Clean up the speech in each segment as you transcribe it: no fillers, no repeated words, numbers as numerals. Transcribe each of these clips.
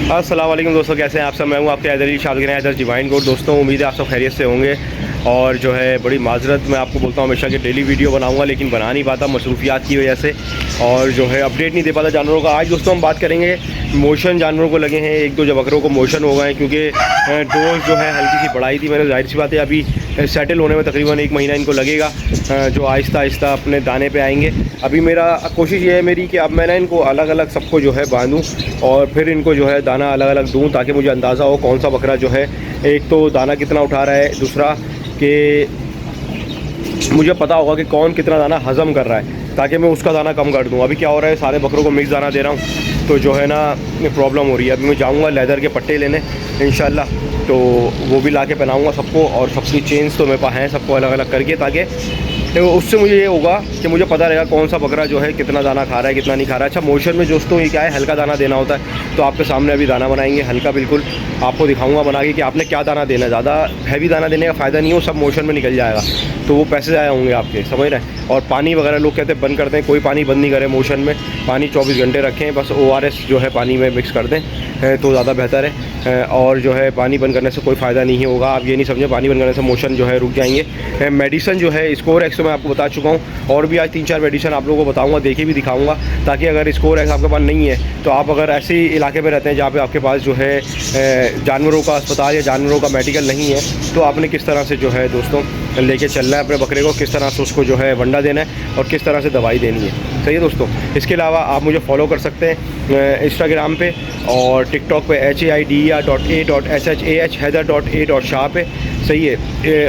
अस्सलाम वालेकुम दोस्तों, कैसे हैं आप सब। मैं हूं आपके हैदर शाह डिवाइन कोड। दोस्तों उम्मीद है आप सब खैरियत से होंगे। और जो है बड़ी माजरत मैं आपको बोलता हूँ हमेशा कि डेली वीडियो बनाऊंगा, लेकिन बना नहीं पाता मसरूफियात की वजह से, और जो है अपडेट नहीं दे पाता जानवरों का। आज दोस्तों हम बात करेंगे मोशन जानवरों को लगे हैं, एक दो जो बकरों को मोशन हो गए, क्योंकि डोज जो है हल्की सी बढ़ाई थी मैंने। जाहिर सी बात है अभी सेटल होने में तकरीबन 1 महीना इनको लगेगा, जो आहिस्ता आहिस्ता अपने दाने पे आएंगे। अभी मेरा कोशिश ये है मेरी कि अब मैं ना इनको अलग अलग सबको जो है बांधूं और फिर इनको जो है दाना अलग अलग दूं, ताकि मुझे अंदाज़ा हो कौन सा बकरा जो है एक तो दाना कितना उठा रहा है, दूसरा कि मुझे पता होगा कि कौन कितना दाना हज़म कर रहा है, ताकि मैं उसका दाना कम कर दूं। अभी क्या हो रहा है, सारे बकरों को मिक्स दाना दे रहा हूं, तो जो है ना प्रॉब्लम हो रही है। अभी मैं जाऊंगा लेदर के पट्टे लेने इंशाल्लाह, तो वो भी ला के पहनाऊँगा सबको, और सबकी चेन्स तो मेरे पास हैं, सबको अलग अलग करके, ताकि तो उससे मुझे ये होगा कि मुझे पता रहेगा कौन सा बकरा जो है कितना दाना खा रहा है, कितना नहीं खा रहा है। अच्छा, मोशन में दोस्तों ये क्या है, हल्का दाना देना होता है। तो आपके सामने अभी दाना बनाएंगे हल्का, बिल्कुल आपको दिखाऊंगा बना के कि आपने क्या दाना देना है। ज़्यादा हैवी दाना देने का फ़ायदा नहीं हो, सब मोशन में निकल जाएगा, तो वो पैसे ज़ाया होंगे आपके, समझ रहे हैं। और पानी वगैरह लोग कहते हैं बंद कर दें, कोई पानी बंद नहीं करें मोशन में, पानी 24 घंटे रखें, बस ORS जो है पानी में मिक्स कर दें तो ज़्यादा बेहतर है। और जो है पानी बंद करने से कोई फ़ायदा नहीं होगा, आप ये नहीं समझें पानी बंद करने से मोशन जो है रुक जाएंगे। मेडिसिन जो है स्कोर एक्स तो मैं आपको बता चुका हूँ, और भी आज 3-4 मेडिसिन आप लोगों को बताऊंगा, देखे भी दिखाऊंगा, ताकि अगर स्कोर एक्स आपके पास नहीं है तो आप अगर ऐसे इलाके में रहते हैं जहाँ पे आपके पास जो है जानवरों का अस्पताल या जानवरों का मेडिकल नहीं है, तो आपने किस तरह से जो है दोस्तों लेके चलना है अपने बकरे को, किस तरह से उसको जो है वंडा देना है और किस तरह से दवाई देनी है। सही है दोस्तों। इसके अलावा आप मुझे फॉलो कर सकते हैं इंस्टाग्राम पे और टिकटॉक पे HAIDER.A.SHAH हैदर.A.शाह पे। सही है।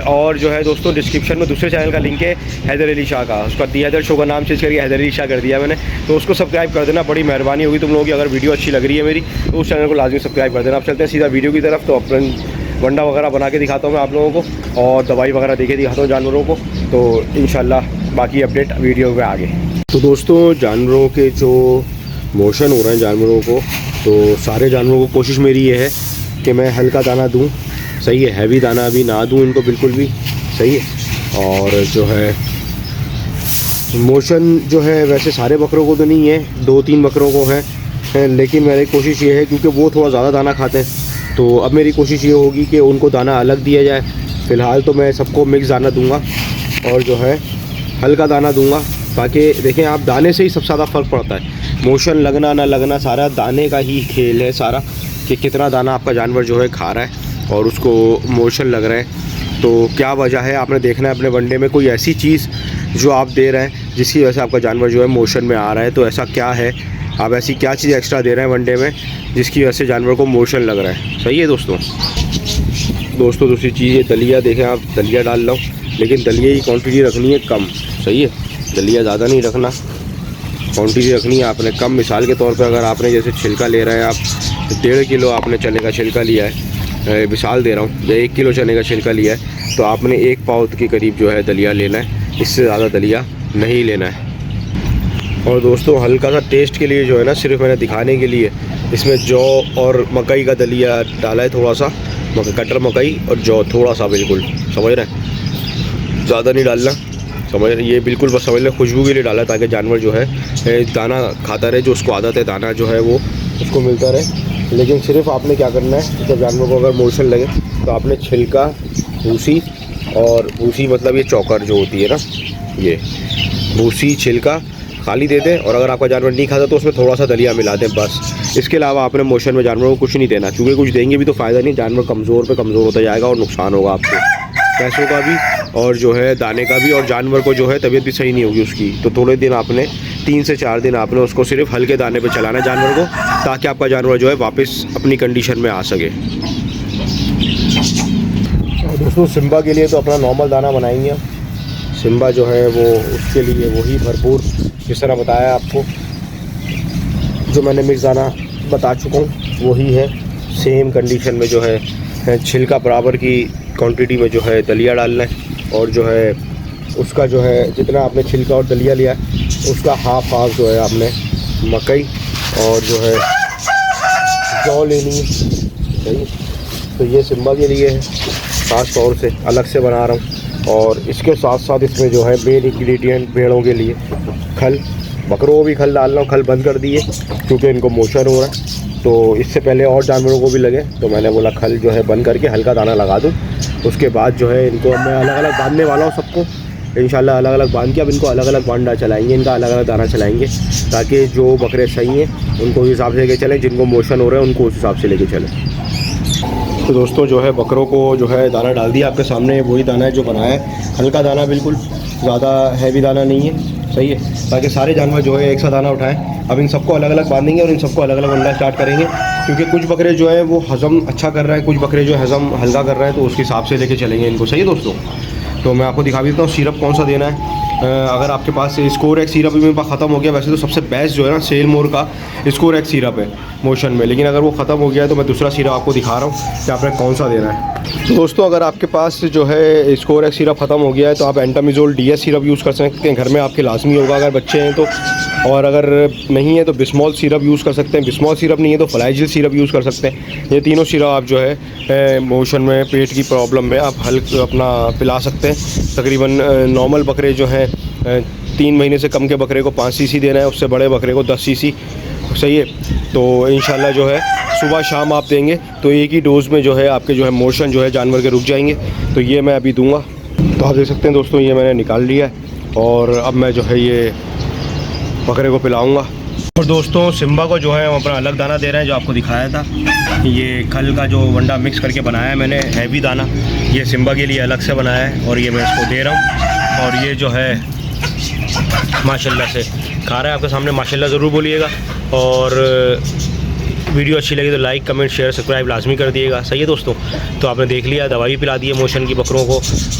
और जो है दोस्तों डिस्क्रिप्शन में दूसरे चैनल का लिंक है हैदर अली शाह का, उसका दी हैदर शो का नाम चेंज करके हैदर अली शाह कर दिया मैंने, तो उसको सब्सक्राइब कर देना, बड़ी मेहरबानी होगी तुम लोगों की। अगर वीडियो अच्छी लग रही है मेरी तो उस चैनल को लाजमी सब्सक्राइब कर देना। अब चलते हैं सीधा वीडियो की तरफ। तो अपन वंडा वगैरह बना के दिखाता हूँ मैं आप लोगों को, और दवाई वगैरह दे के दिखाता हूँ जानवरों को, तो इंशाल्लाह बाकी अपडेट वीडियो में आगे। तो दोस्तों जानवरों के जो मोशन हो रहे हैं जानवरों को, तो सारे जानवरों को कोशिश मेरी ये है कि मैं हल्का दाना दूं। सही है, हैवी दाना अभी ना दूं इनको बिल्कुल भी। सही है। और जो है मोशन जो है वैसे सारे बकरों को तो नहीं है, 2-3 बकरों को है, लेकिन मेरी कोशिश ये है क्योंकि वो थोड़ा ज़्यादा दाना खाते हैं, तो अब मेरी कोशिश ये होगी कि उनको दाना अलग दिया जाए। फ़िलहाल तो मैं सबको मिक्स दाना दूंगा और जो है हल्का दाना दूंगा, ताकि देखें आप दाने से ही सबसे ज़्यादा फ़र्क पड़ता है। मोशन लगना ना लगना सारा दाने का ही खेल है सारा, कि कितना दाना आपका जानवर जो है खा रहा है और उसको मोशन लग रहा है। तो क्या वजह है आपने देखना है अपने वनडे में, कोई ऐसी चीज़ जो आप दे रहे हैं जिसकी वजह से आपका जानवर जो है मोशन में आ रहा है, तो ऐसा क्या है, आप ऐसी क्या चीज़ एक्स्ट्रा दे रहे हैं वनडे में जिसकी वजह से जानवर को मोशन लग रहा है। सही है दोस्तों। दूसरी चीज़ ये दलिया, देखें आप दलिया डाल लो, लेकिन दलिया की क्वांटिटी रखनी है कम। सही है, दलिया ज़्यादा नहीं रखना, क्वांटिटी रखनी है आपने कम। मिसाल के तौर पे अगर आपने जैसे छिलका ले रहे हैं आप, 1.5 किलो आपने चने का छिलका लिया है, मिसाल दे रहा हूँ, 1 किलो चने का छिलका लिया है, तो आपने 1 पाव के करीब जो है दलिया लेना है, इससे ज़्यादा दलिया नहीं लेना है। और दोस्तों हल्का सा टेस्ट के लिए जो है ना, सिर्फ मैंने दिखाने के लिए इसमें जौ और मकई का दलिया डाला है, थोड़ा सा कटर मकई और जौ थोड़ा सा, बिल्कुल समझ रहे हैं, ज़्यादा नहीं डालना, समझ रहे। ये बिल्कुल बस समझ लें खुशबू के लिए डाला, ताकि जानवर जो है दाना खाता रहे, जो उसको आदत है दाना जो है वो उसको मिलता रहे। लेकिन सिर्फ आपने क्या करना है, जब जानवर को अगर मोशन लगे तो आपने छिलका, भूसी, और भूसी मतलब ये चौकर जो होती है ना, ये भूसी छिलका खाली दे दें, और अगर आपका जानवर नहीं खाता तो उसमें थोड़ा सा दलिया मिला दें बस। इसके अलावा आपने मोशन में जानवरों को कुछ नहीं देना, क्योंकि कुछ देंगे भी तो फ़ायदा नहीं, जानवर कमज़ोर पे कमज़ोर होता जाएगा और नुकसान होगा आपको, पैसों का भी और जो है दाने का भी, और जानवर को जो है तबीयत भी सही नहीं होगी उसकी। तो थोड़े दिन आपने 3 से 4 दिन आपने उसको सिर्फ हल्के दाने पे चलाना है जानवर को, ताकि आपका जानवर जो है वापस अपनी कंडीशन में आ सके। और दोस्तों सिम्बा के लिए तो अपना नॉर्मल दाना बनाएंगे। सिम्बा जो है वो उसके लिए वही भरपूर, जिस तरह बताया आपको, जो मैंने मिक्स दाना बता चुका हूँ वही है। सेम कंडीशन में जो है छिलका बराबर की क्वांटिटी में जो है दलिया डालना है, और जो है उसका जो है जितना आपने छिलका और दलिया लिया उसका हाफ जो है आपने मकई और जो है जौ लेनी है। सही। तो ये सिम्बा के लिए है, ख़ास तौर से अलग से बना रहा हूँ। और इसके साथ साथ इसमें जो है मेन इंग्रेडिएंट भेड़ों के लिए खल, बकरों को भी खल डाल रहा हूँ, खल बंद कर दिए क्योंकि इनको मोशन हो रहा है। तो इससे पहले और जानवरों को भी लगे, तो मैंने बोला खल जो है बंद करके हल्का दाना लगा दूँ। उसके बाद जो है इनको मैं अलग अलग बांधने वाला हूँ सबको, इंशाल्लाह अलग अलग बांध के अब इनको अलग अलग बांधा चलाएंगे, इनका अलग अलग दाना चलाएंगे, ताकि जो बकरे सही हैं उनको उस हिसाब से लेके चलें, जिनको मोशन हो रहा है उनको उस हिसाब से लेके चलें। तो दोस्तों जो है बकरों को जो है दाना डाल दिया आपके सामने, वही दाना है जो बनाया है, हल्का दाना, बिल्कुल ज़्यादा हैवी दाना नहीं है, सही है, ताकि सारे जानवर जो है एक साथ दाना उठाएं। अब इन सबको अलग अलग बांधेंगे और इन सबको अलग अलग वंडा स्टार्ट करेंगे, क्योंकि कुछ बकरे जो है वो हज़म अच्छा कर रहे हैं, कुछ बकरे जो है हज़म हल्का कर रहे हैं, तो उसके हिसाब से लेके चलेंगे इनको, सही है दोस्तों। तो मैं आपको दिखा देता हूँ सिरप कौन सा देना है। अगर आपके पास स्कोर एक्स सिरप भी मेरे पास ख़त्म हो गया, वैसे तो सबसे बेस्ट जो है ना सेल मोर का स्कोर एक्स सिरप है मोशन में, लेकिन अगर वो ख़त्म हो गया है तो मैं दूसरा सिरप आपको दिखा रहा हूँ कि आपने कौन सा देना है। तो दोस्तों अगर आपके पास जो है स्कोर एक्स सिरप ख़त्म हो गया है तो आप एंटामिजोल DS सिरप यूज़ कर सकते हैं, घर में आपके लाजमी होगा अगर बच्चे हैं तो, और अगर नहीं है तो बिस्मॉल सिरप यूज़ कर सकते हैं, बिस्मॉल सिरप नहीं है तो फ्लाइजिल सिरप यूज़ कर सकते हैं। ये तीनों सिरप आप जो है मोशन में, पेट की प्रॉब्लम में आप अपना पिला सकते हैं। तकरीबन नॉर्मल बकरे जो हैं 3 महीने से कम के बकरे को 5 cc देना है, उससे बड़े बकरे को 10 cc, सही है। तो इंशाल्लाह जो है सुबह शाम आप देंगे तो एक ही डोज़ में जो है आपके जो है मोशन जो है जानवर के रुक जाएंगे। तो ये मैं अभी दूंगा। तो आप देख सकते हैं दोस्तों ये मैंने निकाल लिया है और अब मैं जो है ये बकरे को पिलाऊंगा। और दोस्तों सिम्बा को जो है हम अपना अलग दाना दे रहे हैं, जो आपको दिखाया था, ये खल का जो वंडा मिक्स करके बनाया है मैंने, हैवी दाना, ये सिम्बा के लिए अलग से बनाया है और ये मैं इसको दे रहा हूँ। और ये जो है माशाल्लाह से खा रहा है आपके सामने, माशाल्लाह ज़रूर बोलिएगा। और वीडियो अच्छी लगी तो लाइक कमेंट शेयर सब्सक्राइब लाजमी कर दिएगा, सही है दोस्तों। तो आपने देख लिया, दवाई पिला दी है मोशन की बकरों को,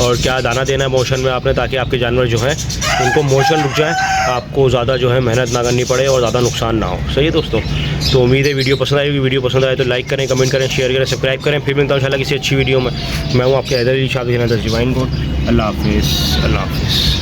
और क्या दाना देना है मोशन में आपने, ताकि आपके जानवर जो हैं उनको मोशन रुक जाए, आपको ज़्यादा जो है मेहनत ना करनी पड़े और ज़्यादा नुकसान ना हो, सही है दोस्तों। तो उम्मीद है वीडियो पसंद आएगी। वीडियो पसंद आए तो लाइक करें, कमेंट करें, शेयर करें, सब्सक्राइब करें। फिर मिलता हूं इंशाल्लाह किसी अच्छी वीडियो में। मैं हूँ आपके हैदर अली शाह डिवाइन कोड। अल्लाह हाफिज़, अल्लाह हाफिज़।